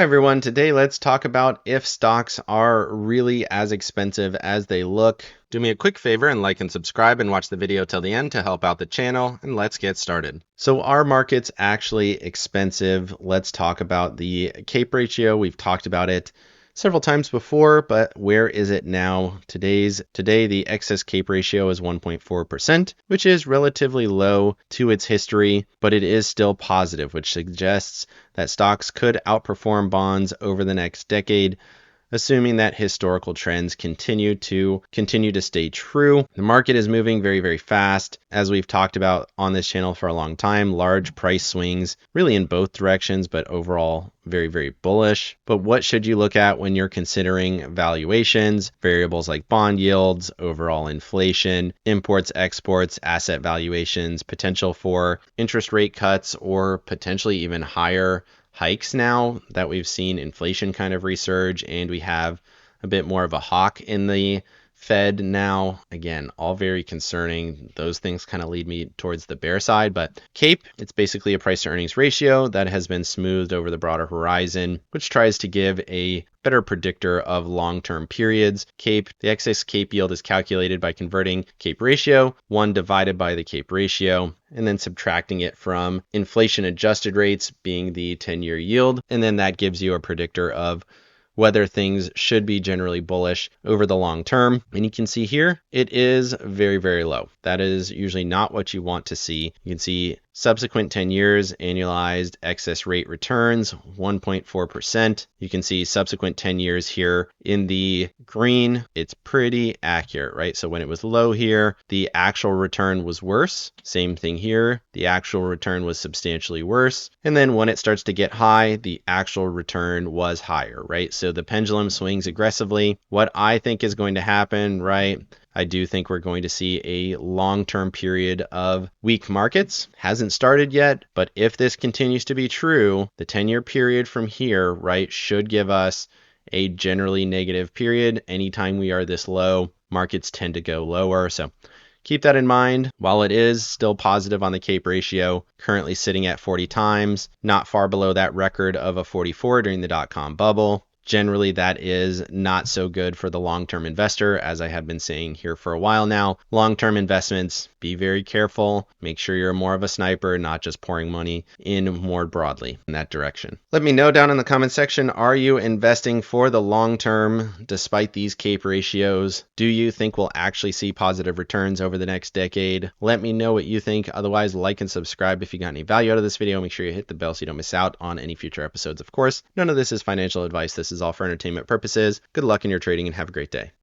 Hi everyone, today let's talk about if stocks are really as expensive as they look. Do me a quick favor and like and subscribe and watch the video till the end to help out the channel, and let's get started. So are markets actually expensive? Let's talk about the CAPE ratio. We've talked about it several times before, but where is it now? Today the excess CAPE ratio is 1.4%, which is relatively low to its history, but it is still positive, which suggests that stocks could outperform bonds over the next decade, assuming that historical trends continue to stay true. The market is moving very, very fast. As we've talked about on this channel for a long time, large price swings really in both directions, but overall very, very bullish. But what should you look at when you're considering valuations, variables like bond yields, overall inflation, imports, exports, asset valuations, potential for interest rate cuts, or potentially even higher hikes now that we've seen inflation kind of resurge and we have a bit more of a hawk in the Fed now? Again, all very concerning. Those things kind of lead me towards the bear side, but CAPE, it's basically a price to earnings ratio that has been smoothed over the broader horizon, which tries to give a better predictor of long-term periods. CAPE, the excess CAPE yield is calculated by converting CAPE ratio, 1 divided by the CAPE ratio, and then subtracting it from inflation adjusted rates being the 10-year yield. And then that gives you a predictor of whether things should be generally bullish over the long term. And you can see here, it is very, very low. That is usually not what you want to see. You can see subsequent 10 years annualized excess rate returns, 1.4%. You can see subsequent 10 years here in the green. It's pretty accurate, right? So when it was low here, the actual return was worse. Same thing here. The actual return was substantially worse. And then when it starts to get high, the actual return was higher, right? So the pendulum swings aggressively. What I think is going to happen, right? I do think we're going to see a long-term period of weak markets. Hasn't started yet, but if this continues to be true, the 10-year period from here, right, should give us a generally negative period. Anytime we are this low, markets tend to go lower. So keep that in mind. While it is still positive on the CAPE ratio, currently sitting at 40 times, not far below that record of a 44 during the dot-com bubble. Generally, that is not so good for the long-term investor, as I have been saying here for a while now. Long-term investments, be very careful. Make sure you're more of a sniper, not just pouring money in more broadly in that direction. Let me know down in the comment section, are you investing for the long term despite these CAPE ratios? Do you think we'll actually see positive returns over the next decade? Let me know what you think. Otherwise, like and subscribe if you got any value out of this video. Make sure you hit the bell so you don't miss out on any future episodes. Of course, none of this is financial advice. This is all for entertainment purposes. Good luck in your trading and have a great day.